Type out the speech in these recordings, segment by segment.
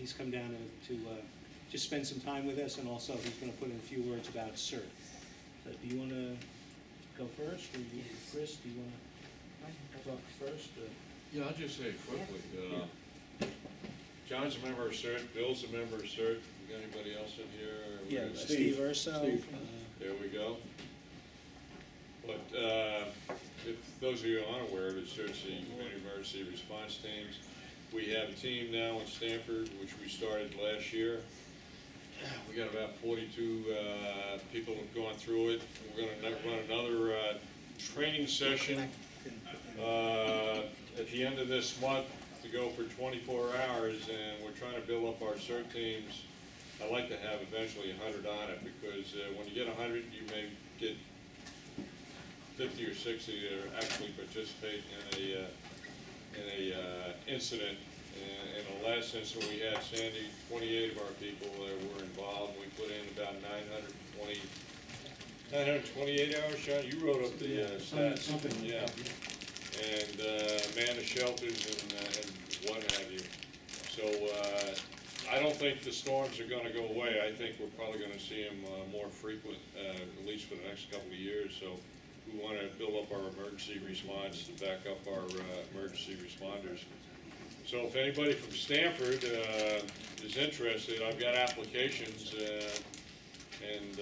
he's come down to just spend some time with us, and also he's going to put in a few words about CERT. So do you want to go first, or you, Chris, do you want to talk first? Yeah, I'll just say quickly. John's a member of CERT, Bill's a member of CERT. We got anybody else in here? Yeah, Steve Urso. Steve. There we go. But if those of you aren't aware of it, CERT's the Community Emergency Response Teams. We have a team now in Stanford, which we started last year. We got about 42 people who've gone through it. We're going to run another training session at the end of this month to go for 24 hours, and we're trying to build up our CERT teams. I'd like to have eventually 100 on it, because when you get 100, you may get 50 or 60 that actually participate in a incident. In the last incident we had, Sandy, 28 of our people were involved. We put in about 928 hours. Sean, you wrote up the stats. Something. Yeah. And man the shelters and what have you. So I don't think the storms are going to go away. I think we're probably going to see them more frequent, at least for the next couple of years. So we want to build up our emergency response to back up our emergency responders. So if anybody from Stanford is interested, I've got applications, and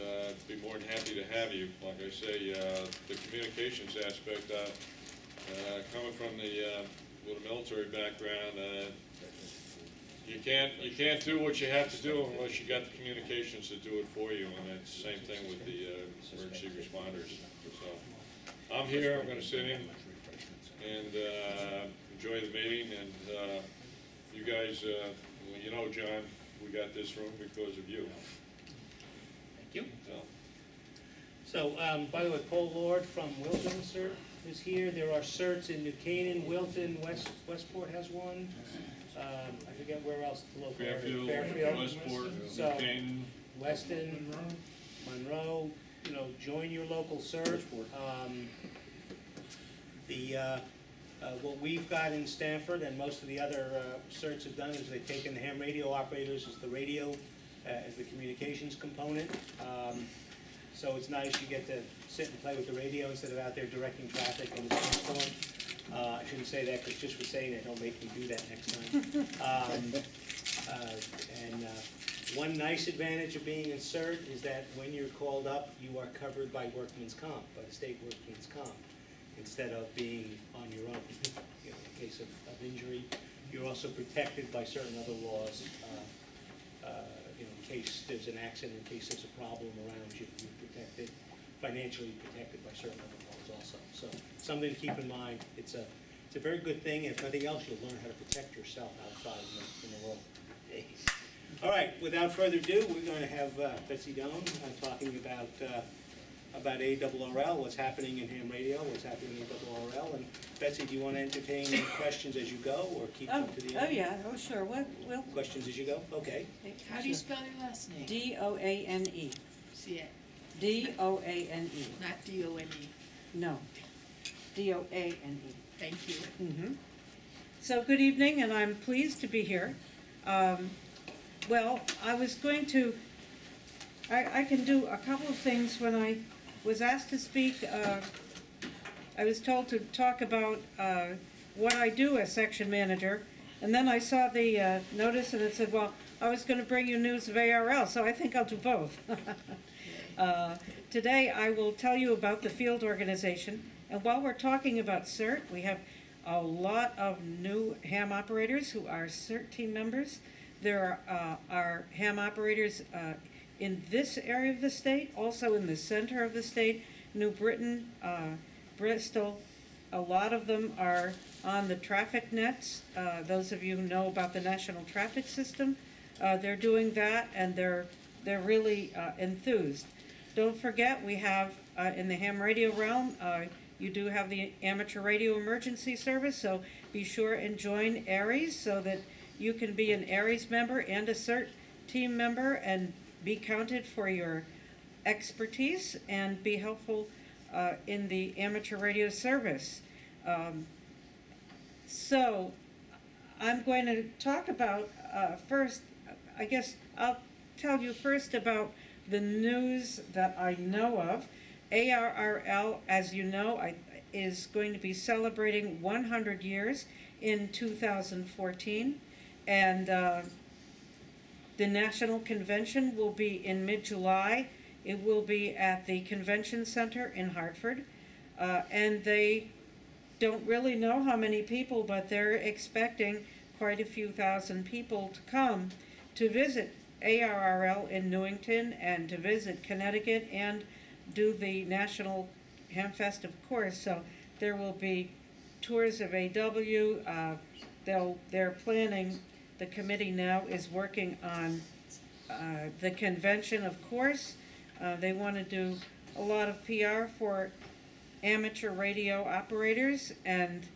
be more than happy to have you. Like I say, the communications aspect, coming from with a military background, you can't do what you have to do unless you got the communications to do it for you, and it's the same thing with the emergency responders. So I'm here. I'm going to sit in and enjoy the meeting, and you guys, well, you know, John, we got this room because of you. Thank you. So, by the way, Paul Lord from Wilton CERT is here. There are CERTs in New Canaan, Wilton, Westport has one. I forget where else the local Fairfield, Westport, so, New Canaan, Weston, Monroe. You know, join your local CERT. What we've got in Stanford, and most of the other CERTs have done, is they've taken the ham radio operators as the radio, as the communications component. So it's nice, you get to sit and play with the radio instead of out there directing traffic in the snowstorm. I shouldn't say that, because just for saying it, don't make me do that next time. One nice advantage of being in CERT is that when you're called up, you are covered by workman's comp, by the state workman's comp, instead of being on your own. You know, in case of injury, you're also protected by certain other laws. You know, in case there's an accident, in case there's a problem around you, you're protected, financially protected by certain other laws also. So something to keep in mind. It's a very good thing, and if nothing else, you'll learn how to protect yourself outside in the world. All right, without further ado, we're going to have Betsy Doane talking about ARRL, what's happening in ham radio, what's happening in ARRL. And Betsy, do you want to entertain any questions as you go, or keep them to the end? Oh yeah, oh sure. What? Well. Questions as you go? Okay. How do you spell your last name? D-O-A-N-E. See it. D-O-A-N-E. Not D-O-N-E. No. D-O-A-N-E. Thank you. Mm-hmm. So good evening, and I'm pleased to be here. Well, I was going to, I can do a couple of things. When I was asked to speak, I was told to talk about what I do as section manager, and then I saw the notice and it said, well, I was going to bring you news of ARRL, so I think I'll do both. Today I will tell you about the field organization, and while we're talking about CERT, we have a lot of new ham operators who are CERT team members. There are ham operators in this area of the state, also in the center of the state, New Britain, Bristol. A lot of them are on the traffic nets. Those of you who know about the National Traffic System, they're doing that, and they're really enthused. Don't forget, we have in the ham radio realm, you do have the Amateur Radio Emergency Service, so be sure and join ARRL so that you can be an ARRL member and a CERT team member and be counted for your expertise and be helpful in the amateur radio service. So I'm going to talk about, first, I guess I'll tell you first about the news that I know of. ARRL, as you know, is going to be celebrating 100 years in 2014, and the National Convention will be in mid-July. It will be at the Convention Center in Hartford, and they don't really know how many people, but they're expecting quite a few thousand people to come to visit ARRL in Newington and to visit Connecticut and do the National Hamfest, of course. So there will be tours of AW. They're planning, the committee now is working on the convention, of course. They want to do a lot of PR for amateur radio operators and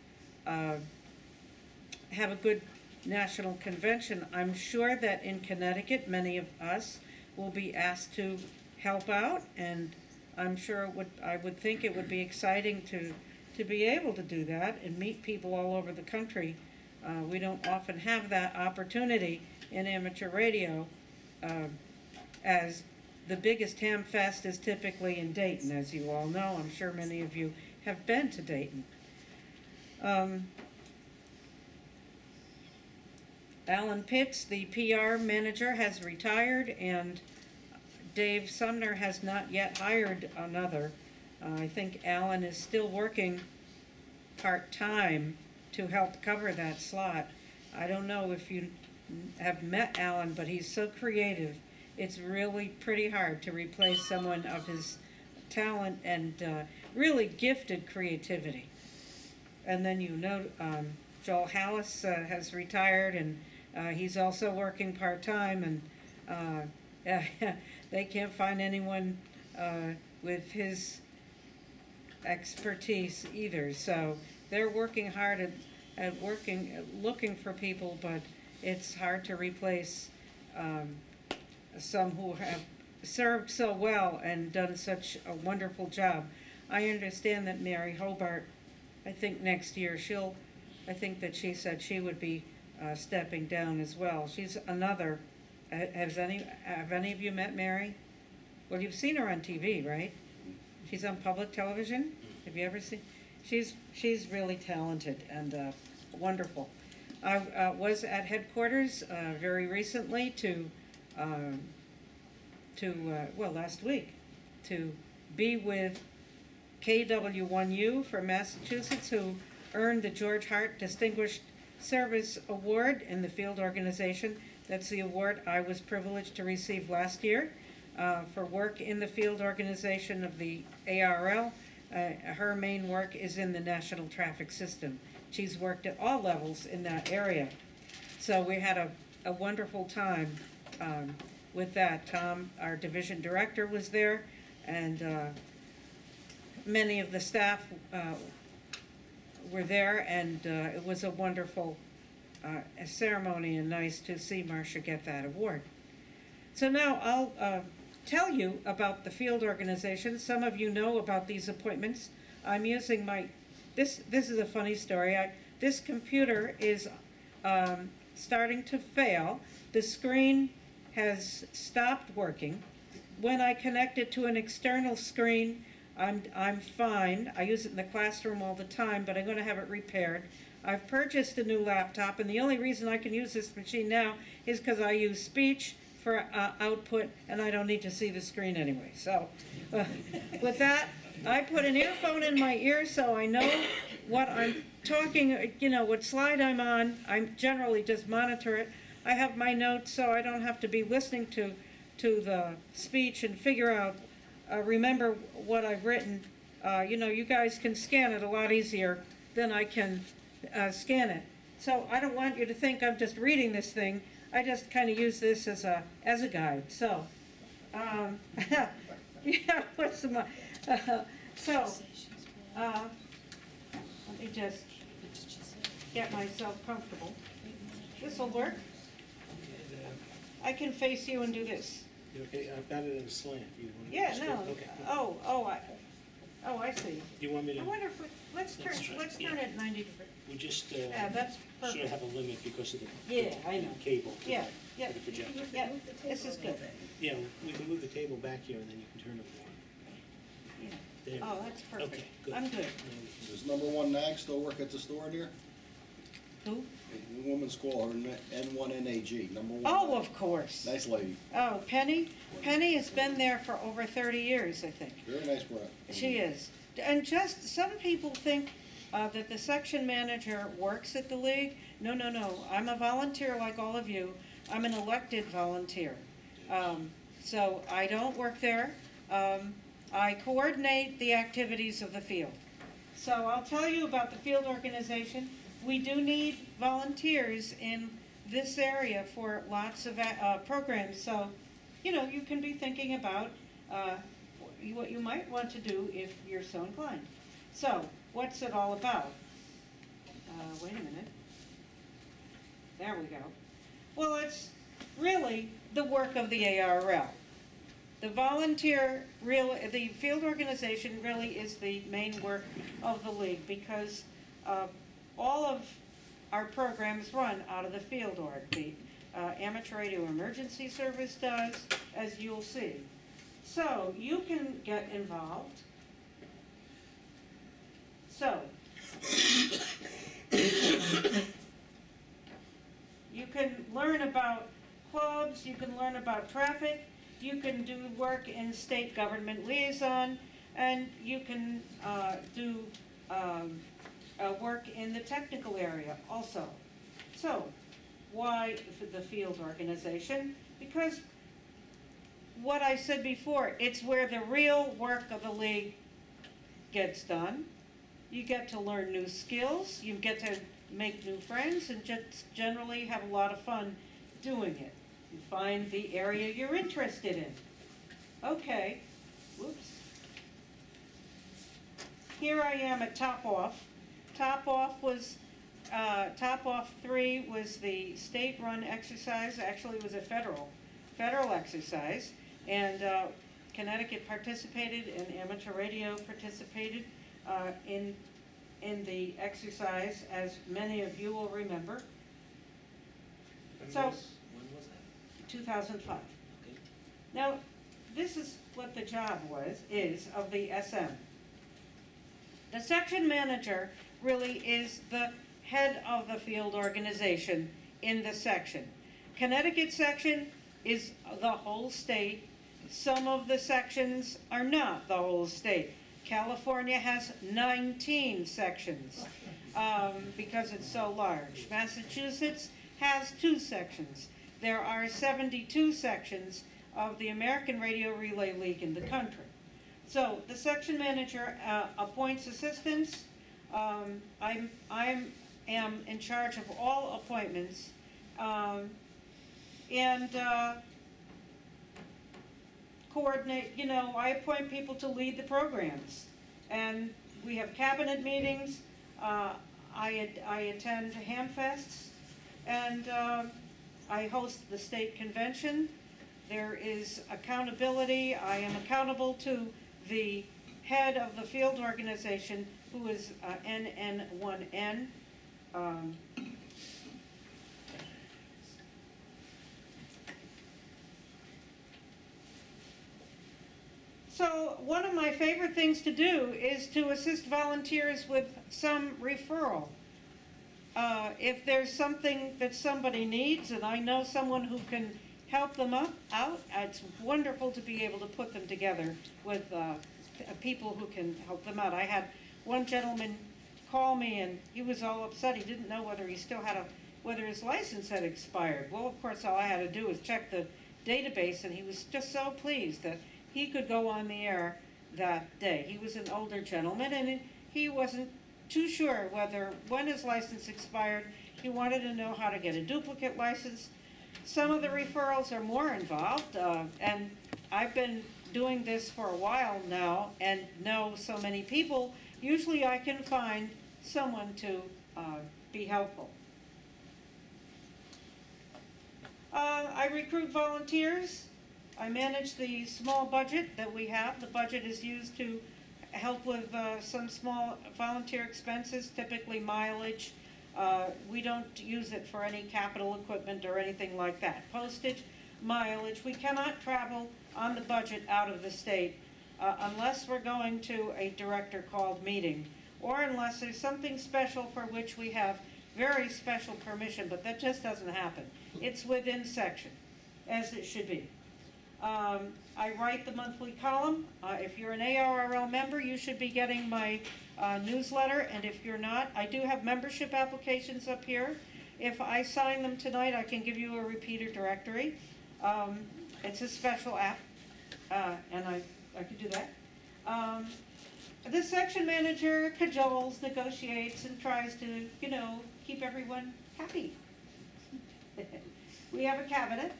have a good national convention. I'm sure that in Connecticut, many of us will be asked to help out, and I'm sure I would think it would be exciting to be able to do that and meet people all over the country. We don't often have that opportunity in amateur radio, as the biggest ham fest is typically in Dayton, as you all know. I'm sure many of you have been to Dayton. Alan Pitts, the PR manager, has retired, and Dave Sumner has not yet hired another. I think Alan is still working part-time to help cover that slot. I don't know if you have met Alan, but he's so creative. It's really pretty hard to replace someone of his talent and really gifted creativity. And then Joel Hallis has retired, and he's also working part-time, and they can't find anyone with his expertise either. So they're working hard at looking for people, but it's hard to replace some who have served so well and done such a wonderful job. I understand that Mary Hobart, I think next year I think that she said she would be stepping down as well. She's another. Have any of you met Mary? Well, you've seen her on TV, right? She's on public television. Have you ever seen? She's really talented and wonderful. I was at headquarters very recently last week, to be with KW1U from Massachusetts, who earned the George Hart Distinguished Service Award in the field organization. That's the award I was privileged to receive last year for work in the field organization of the ARRL. Her main work is in the national traffic system. She's worked at all levels in that area. So we had a wonderful time with that. Tom, our division director, was there, and many of the staff were there, and it was a wonderful ceremony, and nice to see Marcia get that award. So now I'll tell you about the field organization. Some of you know about these appointments. I'm using this is a funny story. This computer is starting to fail. The screen has stopped working. When I connect it to an external screen, I'm fine. I use it in the classroom all the time, but I'm going to have it repaired. I've purchased a new laptop, and the only reason I can use this machine now is because I use speech for output, and I don't need to see the screen anyway. So with that, I put an earphone in my ear so I know what I'm talking, what slide I'm on. I generally just monitor it. I have my notes so I don't have to be listening to the speech and figure out, remember what I've written. You guys can scan it a lot easier than I can scan it. So I don't want you to think I'm just reading this thing. I just kind of use this as a guide. So, yeah, what's the let me just get myself comfortable. This will work. I can face you and do this. Okay, I've got it in a slant. You want me to Yeah, straight- no. Okay. I see. You want me to? I wonder if let's turn it 90 degrees. We just, Yeah, that's sort of perfect. have a limit because of the Yeah, I know. cable. Yeah, yeah, For the projector. yeah, this is good. Yeah, we can move the table back here and then you can turn it on. Yeah. There. Oh, that's perfect. Okay, good. I'm good. Now we can- Does number one nag still work at the store near? Who? The woman's call her N1NAG, number one. Oh, nag. of course. Nice lady, Oh, Penny? Penny has been there for over 30 years, I think. very nice breath. She is. And just, some people think that the section manager works at the league. No, no, no. I'm a volunteer like all of you. I'm an elected volunteer. So I don't work there. I coordinate the activities of the field. So I'll tell you about the field organization. We do need volunteers in this area for lots of programs. So, you can be thinking about what you might want to do if you're so inclined. So, what's it all about? Wait a minute. There we go. Well, it's really the work of the ARRL. The the field organization really is the main work of the league because all of our programs run out of the field org. The Amateur Radio Emergency Service does, as you'll see. So you can get involved. So you can learn about clubs, you can learn about traffic, you can do work in state government liaison, and you can do work in the technical area also. So, why the field organization? Because what I said before, it's where the real work of the league gets done. You get to learn new skills, you get to make new friends, and just generally have a lot of fun doing it. You find the area you're interested in. Okay, whoops. Here I am at Top Off. Top Off 3 was the state-run exercise. Actually, it was a federal exercise, and Connecticut participated, and Amateur Radio participated in the exercise, as many of you will remember. When was that? 2005. Okay. Now, this is what the job is of the SM. The section manager really is the head of the field organization in the section. Connecticut section is the whole state. Some of the sections are not the whole state. California has 19 sections because it's so large. Massachusetts has 2 sections. There are 72 sections of the American Radio Relay League in the country. So the section manager appoints assistants. I am in charge of all appointments, and coordinate. I appoint people to lead the programs, and we have cabinet meetings. I attend Hamfests, and I host the state convention. There is accountability. I am accountable to the head of the field organization, who is NN1N. So one of my favorite things to do is to assist volunteers with some referral. If there's something that somebody needs and I know someone who can help them out, it's wonderful to be able to put them together with people who can help them out. I had one gentleman call me and he was all upset. He didn't know whether he still had whether his license had expired. Well, of course, all I had to do was check the database, and he was just so pleased that he could go on the air that day. He was an older gentleman, and he wasn't too sure when his license expired. He wanted to know how to get a duplicate license. Some of the referrals are more involved, and I've been doing this for a while now and know so many people. Usually I can find someone to be helpful. I recruit volunteers. I manage the small budget that we have. The budget is used to help with some small volunteer expenses, typically mileage. We don't use it for any capital equipment or anything like that. Postage, mileage, we cannot travel on the budget out of the state unless we're going to a director-called meeting, or unless there's something special for which we have very special permission, but that just doesn't happen. It's within section, as it should be. I write the monthly column. If you're an ARRL member, you should be getting my newsletter, and if you're not, I do have membership applications up here. If I sign them tonight, I can give you a repeater directory. It's a special app, and I can do that. The section manager cajoles, negotiates, and tries to, keep everyone happy. We have a cabinet,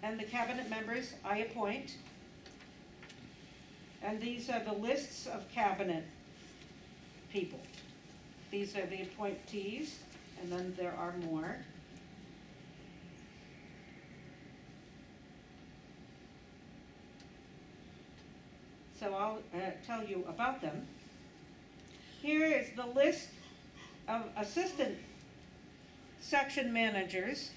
and the cabinet members I appoint. And these are the lists of cabinet people. These are the appointees, and then there are more. So I'll tell you about them. Here is the list of assistant section managers,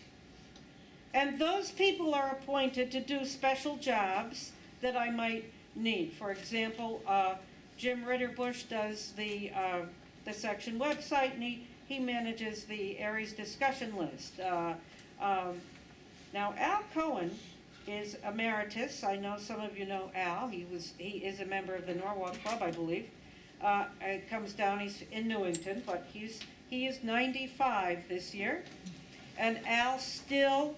and those people are appointed to do special jobs that I might need. For example, Jim Ritterbush does the section website, and he manages the Aries discussion list. Now Al Cohen is emeritus. I know some of you know Al. He is a member of the Norwalk Club, I believe. It comes down, he's in Newington, but he is 95 this year. And Al still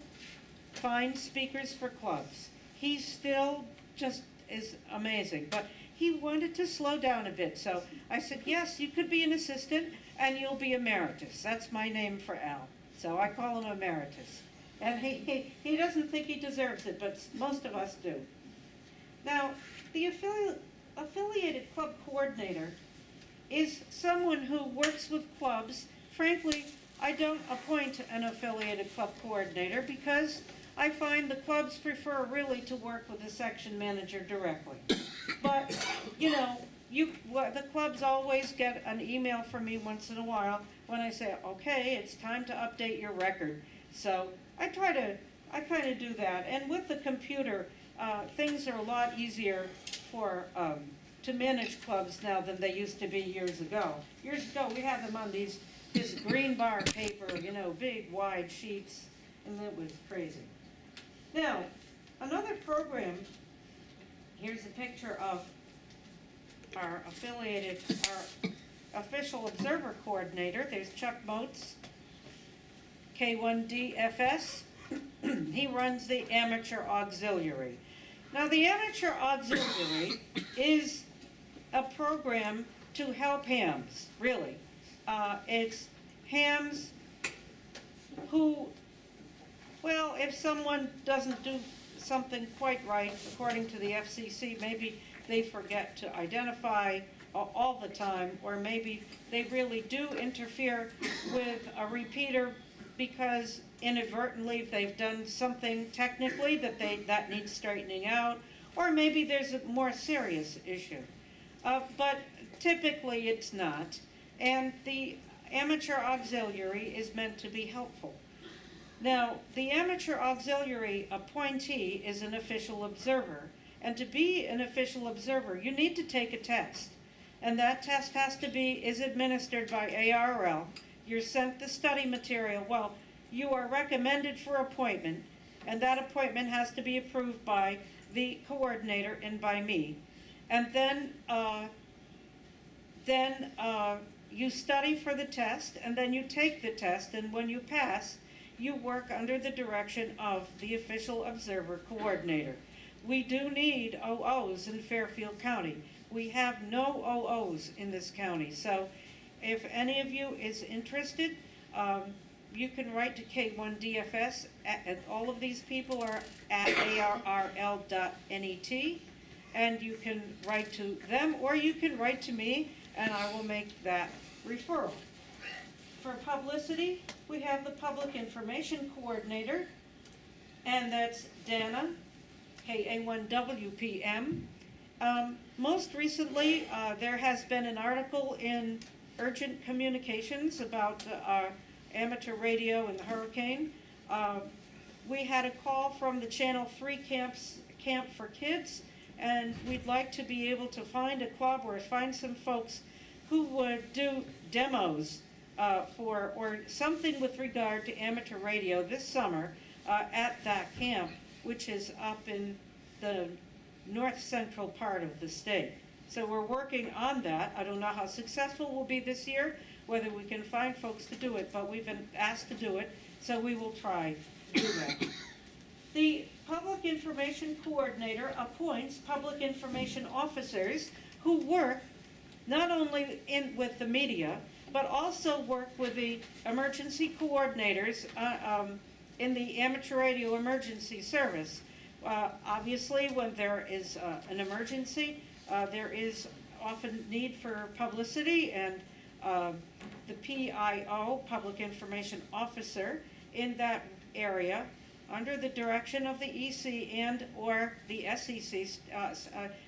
finds speakers for clubs. He still just is amazing. But he wanted to slow down a bit, so I said, yes, you could be an assistant and you'll be emeritus. That's my name for Al. So I call him emeritus. And he doesn't think he deserves it, but most of us do. Now, the affiliated club coordinator is someone who works with clubs. Frankly, I don't appoint an affiliated club coordinator because I find the clubs prefer really to work with the section manager directly. But, the clubs always get an email from me once in a while when I say, okay, it's time to update your record. So I kind of do that. And with the computer, things are a lot easier to manage clubs now than they used to be years ago. Years ago, we had them on this green bar paper, big wide sheets, and it was crazy. Now, another program, here's a picture of our official observer coordinator. There's Chuck Motes, K1DFS. He runs the Amateur Auxiliary. Now, the Amateur Auxiliary is a program to help hams, really. It's hams who, well, if someone doesn't do something quite right, according to the FCC, maybe they forget to identify all the time, or maybe they really do interfere with a repeater because inadvertently if they've done something technically that needs straightening out, or maybe there's a more serious issue. But typically it's not, and the Amateur Auxiliary is meant to be helpful. Now, the Amateur Auxiliary appointee is an official observer, and to be an official observer, you need to take a test. And that test is administered by ARRL. You're sent the study material. Well, you are recommended for appointment, and that appointment has to be approved by the coordinator and by me. And then you study for the test, and then you take the test, and when you pass, you work under the direction of the official observer coordinator. We do need OOs in Fairfield County. We have no OOs in this county, so if any of you is interested, you can write to K1DFS, and all of these people are at arrl.net, and you can write to them, or you can write to me, and I will make that referral. For publicity, we have the Public Information Coordinator, and that's Dana, KA1WPM, Most recently, there has been an article in Urgent Communications about amateur radio and the hurricane. We had a call from the Channel 3 Camp for Kids, and we'd like to be able to find a club or find some folks who would do demos or something with regard to amateur radio this summer at that camp, which is up in the north central part of the state. So we're working on that. I don't know how successful we'll be this year, whether we can find folks to do it, but we've been asked to do it, so we will try to do that. The Public Information Coordinator appoints public information officers who work not only with the media, but also work with the emergency coordinators in the Amateur Radio Emergency Service. Obviously, when there is an emergency, there is often need for publicity, and the PIO, Public Information Officer, in that area, under the direction of the EC and or the SEC,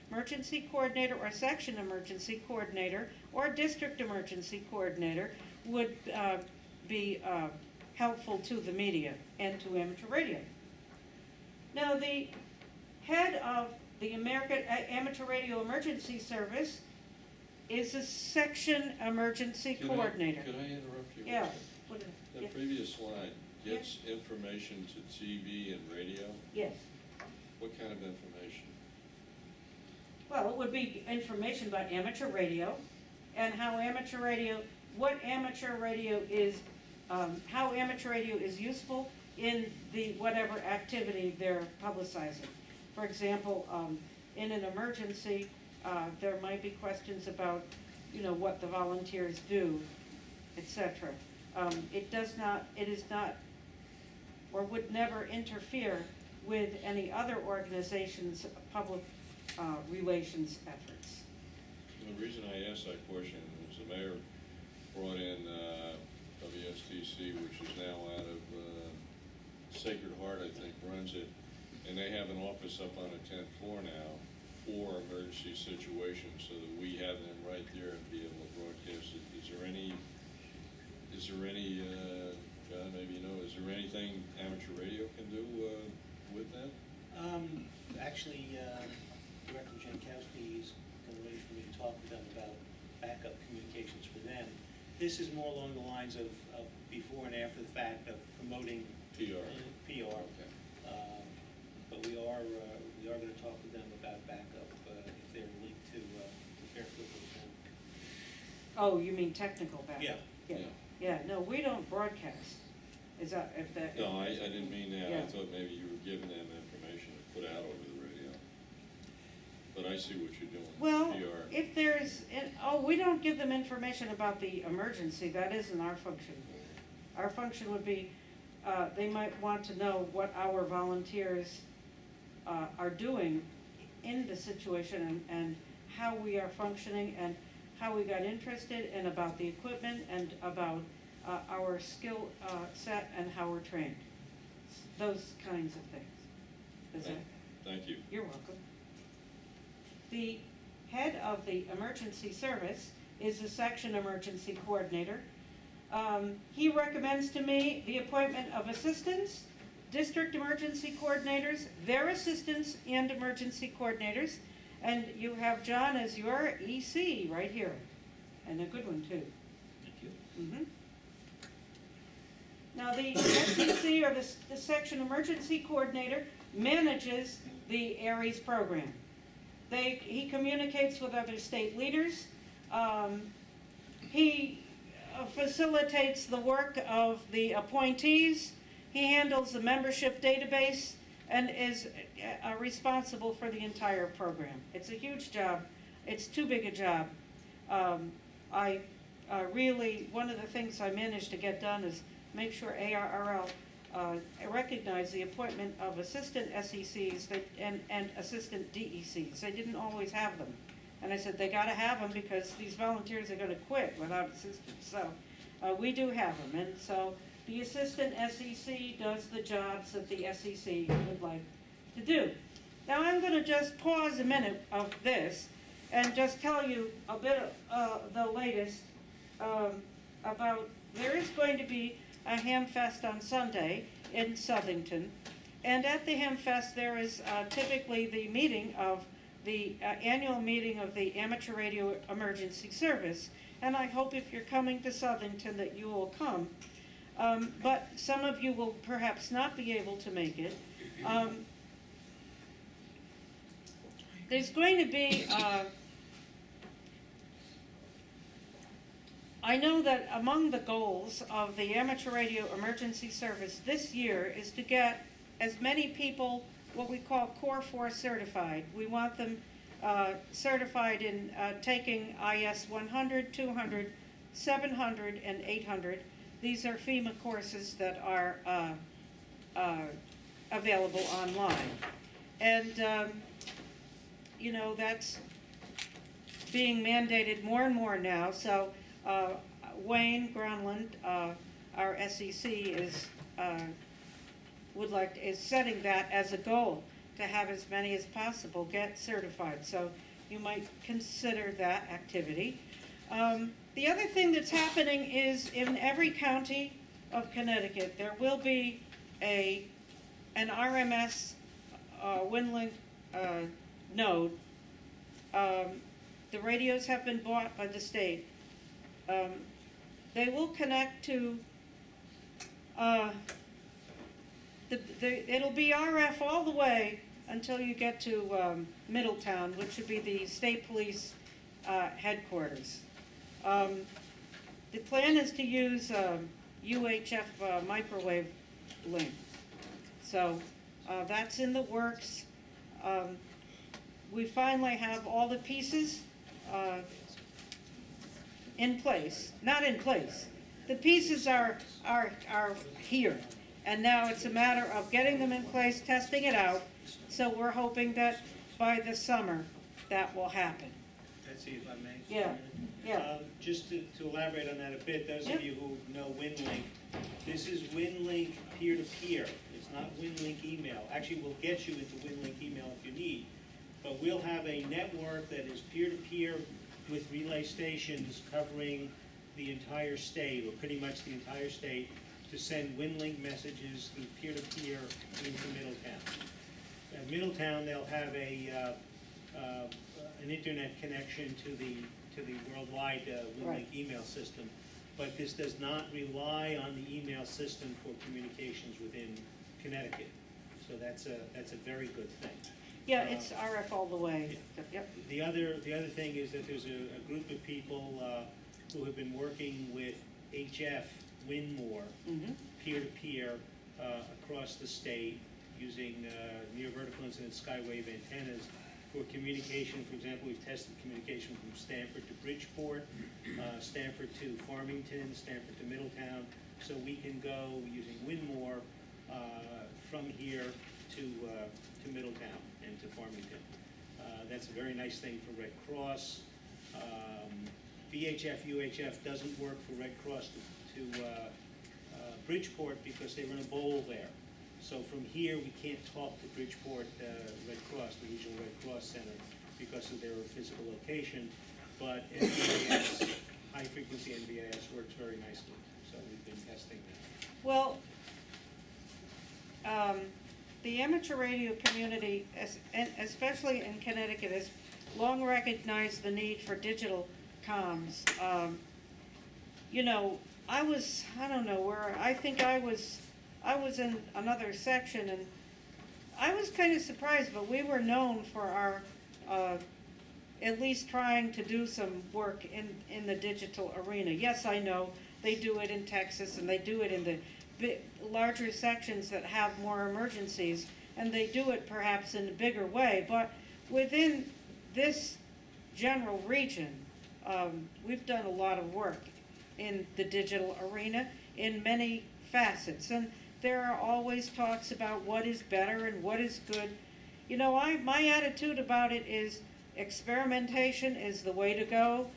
emergency coordinator or section emergency coordinator or district emergency coordinator, would be helpful to the media and to amateur radio. Now, the head of the American Amateur Radio Emergency Service is a section emergency coordinator. Could I interrupt you? Yeah. The previous slide gets information to TV and radio. Yes. What kind of information? Well, it would be information about amateur radio and how amateur radio, what amateur radio is, how amateur radio is useful in the whatever activity they're publicizing. For example, in an emergency, there might be questions about, what the volunteers do, etc. It is not, or would never interfere with any other organization's public relations efforts. The reason I asked that question is the mayor brought in WSTC, which is now out of Sacred Heart, I think, runs it, and they have an office up on the 10th floor now for emergency situations, so that we have them right there and be able to broadcast it. Is there any, John, maybe is there anything amateur radio can do with that? Actually, Director Jankowski is going to wait for me to talk with them about backup communications for them. This is more along the lines of before and after the fact of promoting PR. Okay. But we are going to talk with them about backup if they're linked to Fairfield. Oh, you mean technical backup? Yeah. Yeah, no, we don't broadcast. Is that, if that? No, I didn't mean that. Yeah. I thought maybe you were giving them information to put out over the radio. But I see what you're doing. Well, PR. if there's, we don't give them information about the emergency. That isn't our function. Our function would be, they might want to know what our volunteers are doing in the situation and how we are functioning and how we got interested and about the equipment and about our skill set and how we're trained. Those kinds of things. Is that? Thank you. You're welcome. The head of the emergency service is the section emergency coordinator. He recommends to me the appointment of assistants, district emergency coordinators, their assistants, and emergency coordinators. And you have John as your EC right here, and a good one too. Thank you. Mm-hmm. Now the SEC, or the section emergency coordinator, manages the ARRL's program. He communicates with other state leaders. He facilitates the work of the appointees. He handles the membership database and is responsible for the entire program. It's a huge job. It's too big a job. I really, one of the things I managed to get done is make sure ARRL recognize the appointment of assistant SECs and assistant DECs. They didn't always have them. And I said, they gotta have them because these volunteers are gonna quit without assistance. So we do have them. And so the assistant SEC does the jobs that the SEC would like to do. Now I'm going to just pause a minute of this and just tell you a bit of the latest about, there is going to be a Ham Fest on Sunday in Southington. And at the Ham Fest there is typically the meeting of the annual meeting of the Amateur Radio Emergency Service. And I hope if you're coming to Southington that you will come. But some of you will perhaps not be able to make it. There's going to be, I know that among the goals of the Amateur Radio Emergency Service this year is to get as many people, what we call Core 4 certified. We want them certified in taking IS 100, 200, 700, and 800. These are FEMA courses that are available online. And, you know, that's being mandated more and more now. So Wayne Gronland, our SEC, is setting that as a goal to have as many as possible get certified. So you might consider that activity. The other thing that's happening is in every county of Connecticut, there will be an RMS WinLink node. The radios have been bought by the state. They will connect to, it'll be RF all the way until you get to Middletown, which would be the state police headquarters. The plan is to use UHF microwave link. So that's in the works. We finally have all the pieces in place, not in place. The pieces are here, and now it's a matter of getting them in place, testing it out. So we're hoping that by the summer that will happen. Betsy, if I may. Yeah, yeah. Just to elaborate on that a bit, those Yep. of you who know WinLink, this is WinLink peer-to-peer. It's not WinLink email. Actually, we'll get you into WinLink email if you need, but we'll have a network that is peer-to-peer with relay stations covering the entire state, or pretty much the entire state, to send WinLink messages through peer-to-peer into Middletown. At Middletown, they'll have an internet connection to the worldwide WinLink Right. email system, but this does not rely on the email system for communications within Connecticut. So that's a very good thing. Yeah, it's RF all the way. Yep. The other thing is that there's a group of people who have been working with HF Winmore Mm-hmm. peer-to-peer across the state using near vertical incident skywave antennas for communication. For example, we've tested communication from Stamford to Bridgeport, Stamford to Farmington, Stamford to Middletown. So we can go using Winmore from here to Middletown and to Farmington. That's a very nice thing for Red Cross. VHF, UHF doesn't work for Red Cross to Bridgeport because they run a bowl there. So from here, we can't talk to Bridgeport Red Cross, the Regional Red Cross Center, because of their physical location. But NVIS, high-frequency NVIS, works very nicely. So we've been testing that. Well, the amateur radio community, especially in Connecticut, has long recognized the need for digital comms. You know, I don't know where, I think I was in another section, and I was kind of surprised, but we were known for our, at least trying to do some work in the digital arena. Yes, I know they do it in Texas, and they do it in the larger sections that have more emergencies, and they do it perhaps in a bigger way, but within this general region, we've done a lot of work in the digital arena in many facets, and there are always talks about what is better and what is good. You know, my attitude about it is experimentation is the way to go.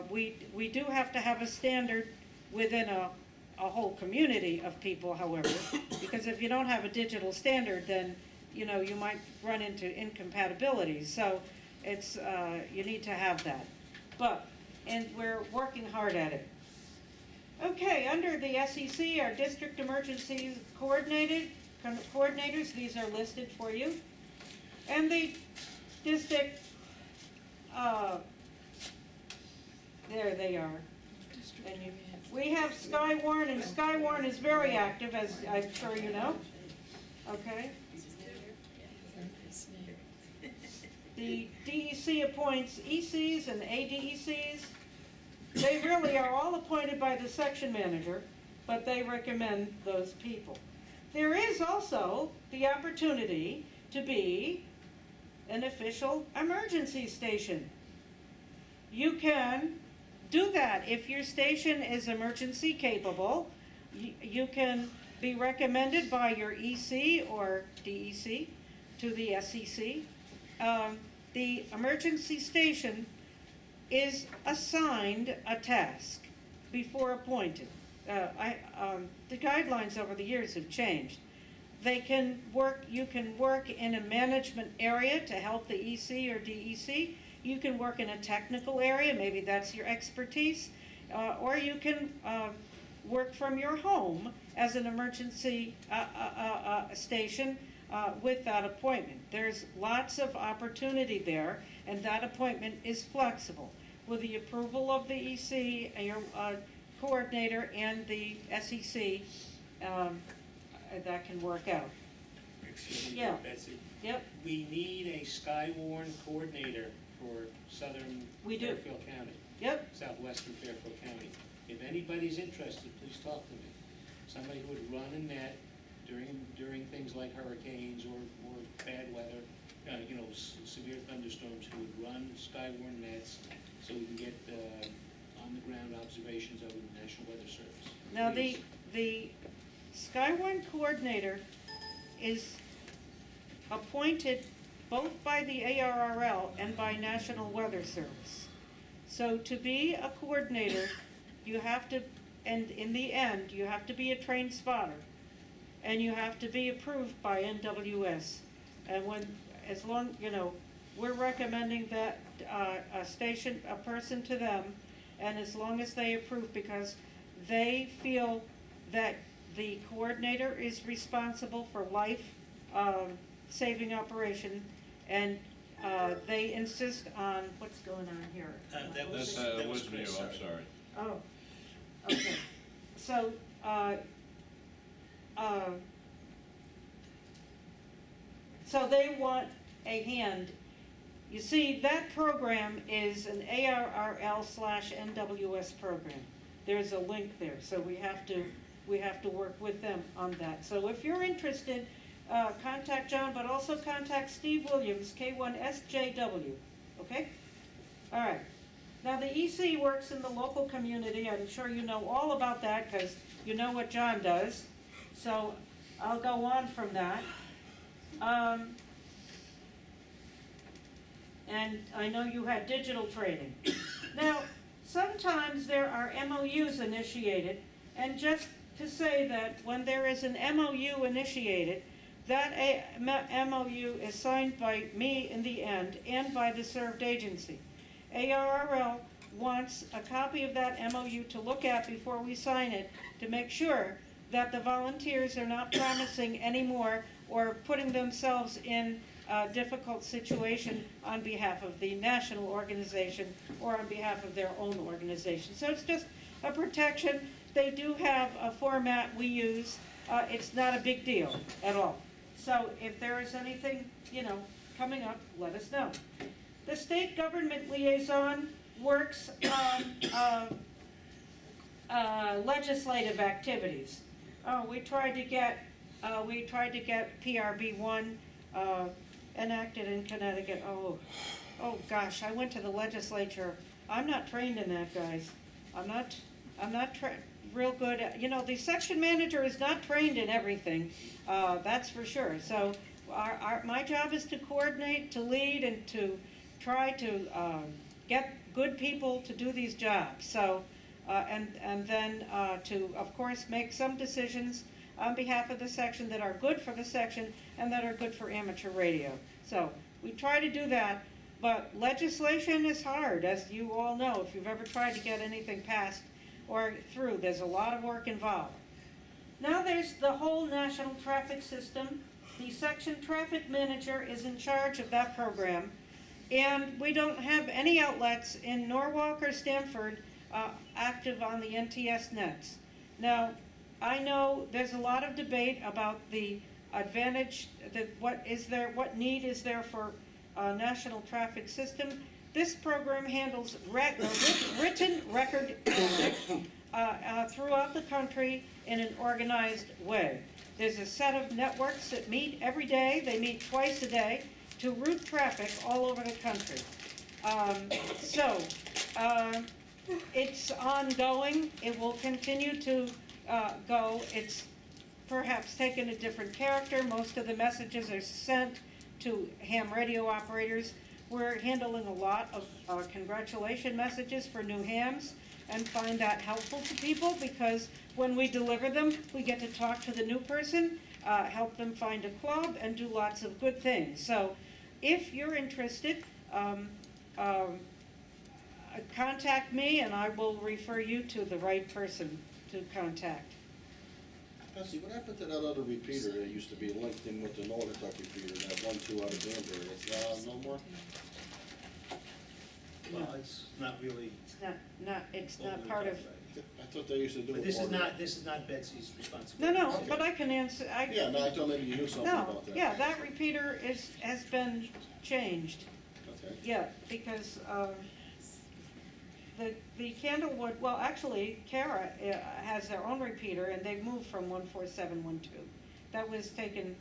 We do have to have a standard within a whole community of people, however, because if you don't have a digital standard, then you know, you might run into incompatibilities, so it's, you need to have that. But, and we're working hard at it. Okay, under the SEC, our district emergency coordinators, these are listed for you. And the district, there they are. And we have Skywarn, and Skywarn is very active, as I'm sure you know. Okay. The DEC appoints ECs and ADECs. They really are all appointed by the section manager, but they recommend those people. There is also the opportunity to be an official emergency station. You can do that if your station is emergency capable. You can be recommended by your EC or DEC to the SEC. The emergency station is assigned a task before appointed. The guidelines over the years have changed. You can work in a management area to help the EC or DEC. You can work in a technical area, maybe that's your expertise, or you can work from your home as an emergency station with that appointment. There's lots of opportunity there, and that appointment is flexible. With the approval of the EC, your coordinator, and the SEC, that can work out. Excuse me, Yeah. Betsy. Yep, We need a Skywarn coordinator for southern We do. Fairfield County, yep, southwestern Fairfield County. If anybody's interested, please talk to me. Somebody who would run a net during things like hurricanes or bad weather, severe thunderstorms, who would run Skywarn nets so we can get on-the-ground observations of the National Weather Service. now Please. the Skywarn coordinator is appointed both by the ARRL and by National Weather Service. So to be a coordinator, you have to, and in the end, you have to be a trained spotter, and you have to be approved by NWS. And we're recommending that a person to them, and as long as they approve, because they feel that the coordinator is responsible for life-saving operation, and they insist on, what's going on here? That was me, Chris, I'm sorry. Oh, okay. So, so they want a hand. You see, that program is an ARRL/NWS program. There's a link there, so we have to work with them on that. So if you're interested, contact John, but also contact Steve Williams, K1SJW, okay? All right. Now, the EC works in the local community. I'm sure you know all about that because you know what John does. So I'll go on from that. And I know you had digital training. Now, sometimes there are MOUs initiated, and just to say that when there is an MOU initiated, that MOU is signed by me in the end and by the served agency. ARRL wants a copy of that MOU to look at before we sign it to make sure that the volunteers are not promising anymore or putting themselves in a difficult situation on behalf of the national organization or on behalf of their own organization. So it's just a protection. They do have a format we use. It's not a big deal at all. So if there is anything, coming up, let us know. The state government liaison works on legislative activities. We tried to get PRB1 enacted in Connecticut. Oh gosh, I went to the legislature. I'm not trained in that, guys. I'm not real good at, the section manager is not trained in everything, that's for sure. So my job is to coordinate, to lead, and to try to get good people to do these jobs. So, and then to, of course, make some decisions on behalf of the section that are good for the section and that are good for amateur radio. So we try to do that, but legislation is hard, as you all know. If you've ever tried to get anything passed or through, there's a lot of work involved. Now there's the whole national traffic system. The section traffic manager is in charge of that program, and we don't have any outlets in Norwalk or Stamford active on the NTS nets. Now, I know there's a lot of debate about the advantage, what need is there for a national traffic system. This program handles written record throughout the country in an organized way. There's a set of networks that meet every day. They meet twice a day to route traffic all over the country. It's ongoing. It will continue to go. It's perhaps taken a different character. Most of the messages are sent to ham radio operators. We're handling a lot of congratulation messages for new hams, and find that helpful to people, because when we deliver them, we get to talk to the new person, help them find a club, and do lots of good things. So if you're interested, contact me and I will refer you to the right person to contact. Betsy, what happened to that other repeater that used to be linked in with the Northern Duck repeater, that 1-2 out of Danbury? It's no more? Well, it's not really. It's not part of. I thought they used to do But it. this is not Betsy's responsibility. No, Okay. but I can answer. Yeah, no, I thought maybe you knew something No, about that. yeah, that repeater has been changed. Okay. Yeah, because the Candlewood, well, actually, FARA has their own repeater, and they've moved from 14712. That was taken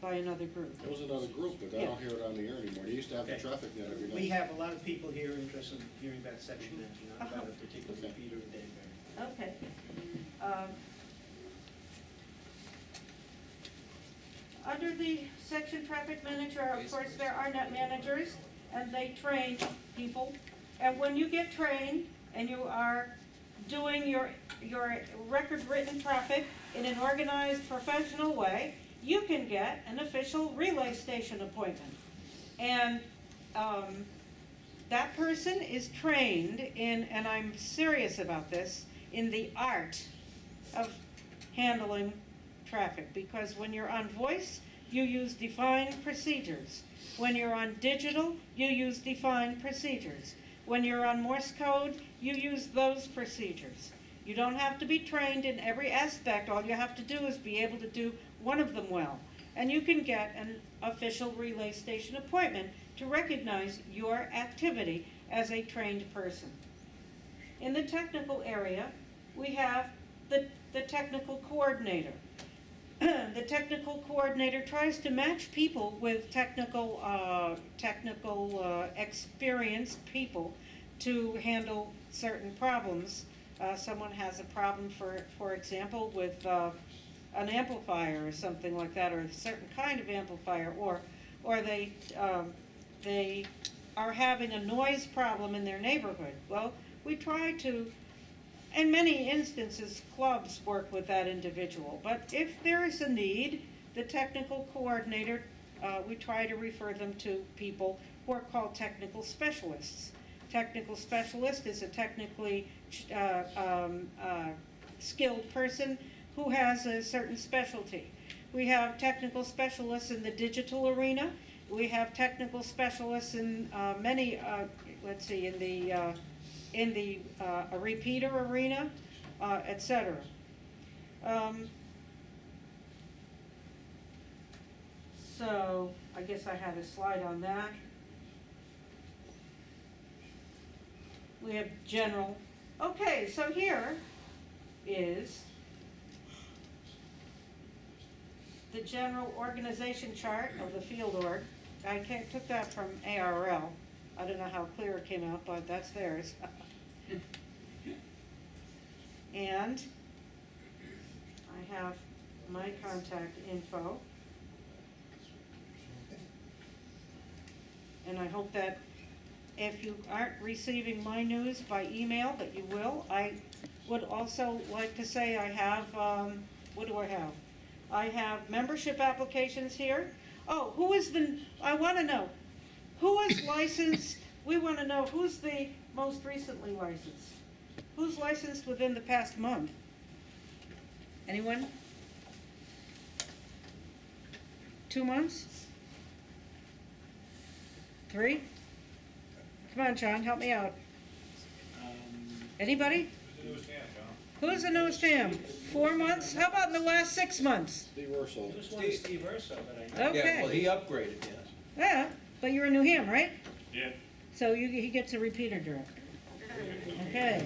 by another group. There was another group, but I don't hear it on the air anymore. They used to have the Okay. traffic net every night. We have a lot of people here interested in hearing about section net, not about a particular Okay. repeater in Danbury. Okay. Under the section traffic manager, of course, there are net managers, and they train people. And when you get trained and you are doing your record-written traffic in an organized, professional way, you can get an official relay station appointment. And that person is trained in, and I'm serious about this, in the art of handling traffic. Because when you're on voice, you use defined procedures. When you're on digital, you use defined procedures. When you're on Morse code, you use those procedures. You don't have to be trained in every aspect. All you have to do is be able to do one of them well. And you can get an official relay station appointment to recognize your activity as a trained person. In the technical area, we have the technical coordinator. The technical coordinator tries to match people with technical experienced people to handle certain problems. Someone has a problem, for example, with an amplifier or something like that, or a certain kind of amplifier, or they are having a noise problem in their neighborhood. Well, we try to, in many instances, clubs work with that individual. But if there is a need, the technical coordinator, we try to refer them to people who are called technical specialists. Technical specialist is a technically skilled person who has a certain specialty. We have technical specialists in the digital arena. We have technical specialists in many, in the repeater arena, etc. So I guess I had a slide on that. We have general. Okay, so here is the general organization chart of the field org. I took that from ARRL. I don't know how clear it came out, but that's theirs. And I have my contact info. And I hope that if you aren't receiving my news by email, that you will. I would also like to say I have what do I have? I have membership applications here. Oh, I want to know, who is licensed, we want to know who's the most recently licensed? Who's licensed within the past month? Anyone? 2 months? 3? Come on, John, help me out. Anybody? Who's the newest ham? 4 months? How about in the last 6 months? Steve Urso. There was one Steve Urso that I know. Okay. Yeah, well, he upgraded, yes. Yeah, but you're a new ham, right? Yeah. So he gets a repeater drink. Okay,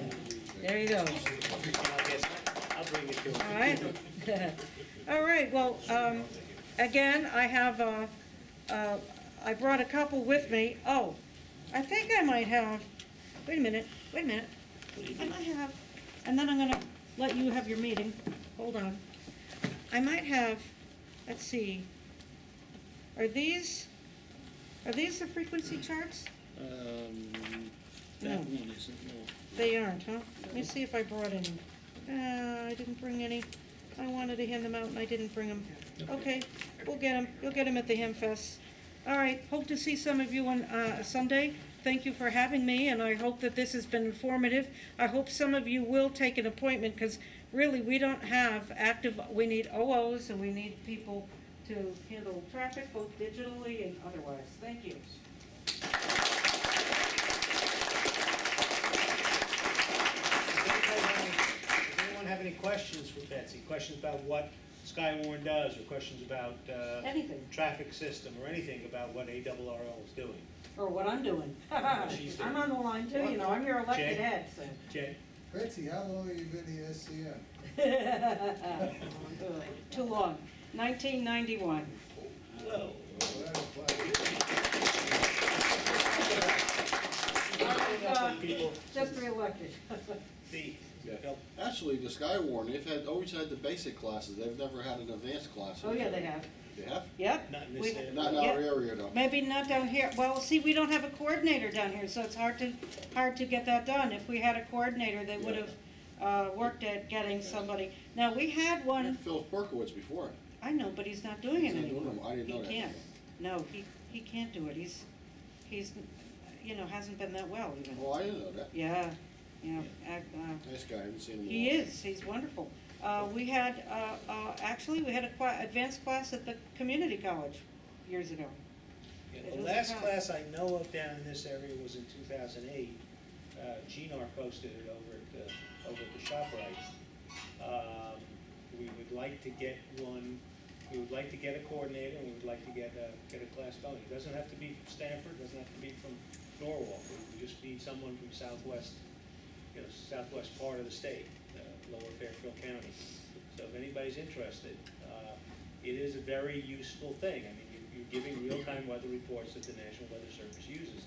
there you go. I'll bring it to him. All right. All right, well, again, I have, I brought a couple with me. Oh, I think I might have, wait a minute. I might have, and then I'm gonna let you have your meeting. Hold on. I might have, let's see, are these the frequency charts? That No. one isn't, no. They aren't, huh? Let me see if I brought any. I didn't bring any. I wanted to hand them out and I didn't bring them. Okay, we'll get them. You'll get them at the Ham Fest. All right, hope to see some of you on Sunday. Thank you for having me, and I hope that this has been informative. I hope some of you will take an appointment, because really we don't have we need OOs and we need people to handle traffic, both digitally and otherwise. Thank you. Does anyone have any questions for Betsy? Questions about what Skywarn does, or questions about Anything, traffic system, or anything about what ARRL is doing? or what I'm doing. she's doing. I'm on the line too, you know, I'm your elected Jay? head, so. Jay? Betsy, how long have you been the SCM? Too long. 1991. Whoa. People, Just re-elected. the, Yeah. Actually, the Skywarn, always had the basic classes, they've never had an advanced class. Oh, yeah, they have. They have? Yep. not in We- this area. Not in our area though. Maybe not down here. Well, see, we don't have a coordinator down here, so it's hard to get that done. If we had a coordinator, they would have worked at getting somebody. Now, we had We one, had Phil Berkowitz before. I know, but he's not doing it He's not doing anymore. them. I didn't know He that. can't. No, he can't do it. He's, hasn't been that well even. Oh, I didn't know that. Yeah, Nice guy, I haven't seen him in a he while. is, he's wonderful. We had, actually, we had a advanced class at the community college years ago. Yeah, It the was last a pass. class I know of down in this area was in 2008. GNARC hosted it over at the ShopRite. We would like to get one. We would like to get a coordinator, and we would like to get a class going. It doesn't have to be from Stanford. It doesn't have to be from Norwalk. We just need someone from southwest part of the state, lower Fairfield County. So if anybody's interested, it is a very useful thing. I mean, you're giving real-time weather reports that the National Weather Service uses.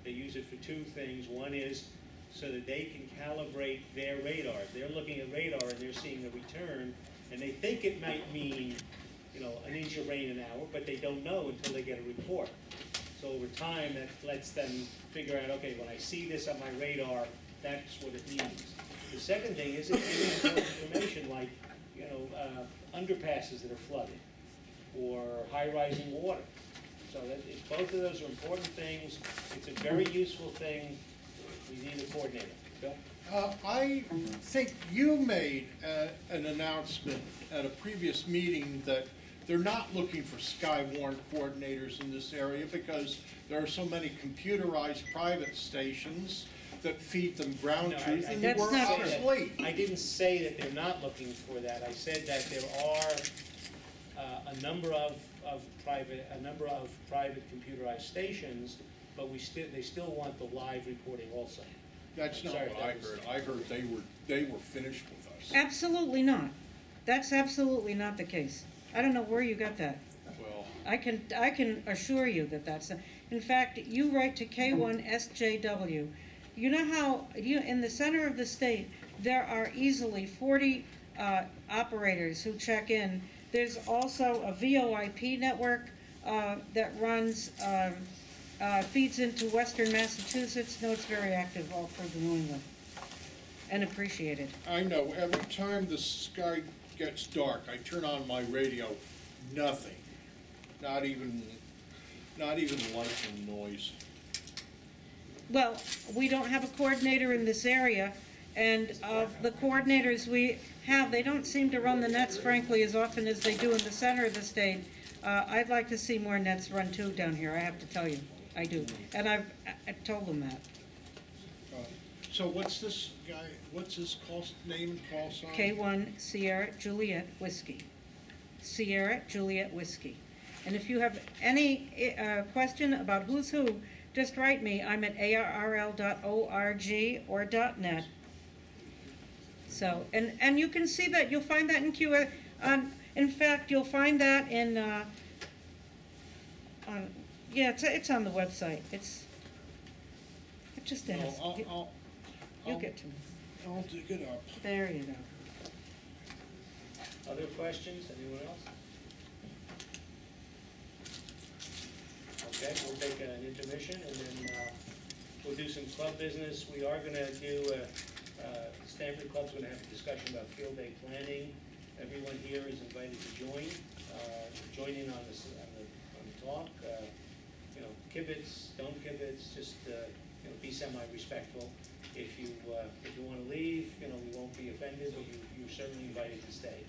They use it for two things. One is so that they can calibrate their radars. They're looking at radar and they're seeing a return, and they think it might mean, an inch of rain an hour, but they don't know until they get a report. So over time, that lets them figure out, okay, when I see this on my radar, that's what it means. The second thing is it's giving important information like, underpasses that are flooded or high-rising water. So both of those are important things. It's a very useful thing. We need a coordinator. Bill? I think you made an announcement at a previous meeting that they're not looking for Skywarn coordinators in this area because there are so many computerized private stations that feed them ground No, truth I and That's we're not true. obsolete. I didn't say that they're not looking for that. I said that there are a number of private computerized stations, but they still want the live reporting also. That's not Sorry, what I that was- heard. I heard they were finished with us. Absolutely not. That's absolutely not the case. I don't know where you got that. Well, I can assure you that that's, in fact, you write to K1SJW. You know how, in the center of the state, there are easily 40 operators who check in. There's also a VoIP network that runs, feeds into western Massachusetts. No, it's very active all through New England and appreciated. I know every time the sky gets dark, I turn on my radio, nothing. Not even light and noise. Well, we don't have a coordinator in this area, and of the coordinators we have, they don't seem to run the nets, frankly, as often as they do in the center of the state. I'd like to see more nets run too down here, I have to tell you, I do. And I've told them that. So what's this name, call sign? K1 Sierra Juliet Whiskey. Sierra Juliet Whiskey. And if you have any question about who's who, just write me. I'm at arrl.org or .net. So, and you can see that, you'll find that in in fact, you'll find that in, yeah, it's on the website. It just is. You'll get to me. I'll dig it up. There you go. Other questions, anyone else? Okay, we'll take an intermission, and then we'll do some club business. We are gonna do, Stanford Club's gonna have a discussion about field day planning. Everyone here is invited to join in on the talk. You know, kibitz, don't kibitz, just, you know, be semi-respectful. If you wanna leave, you know, we won't be offended, but you're certainly invited to stay.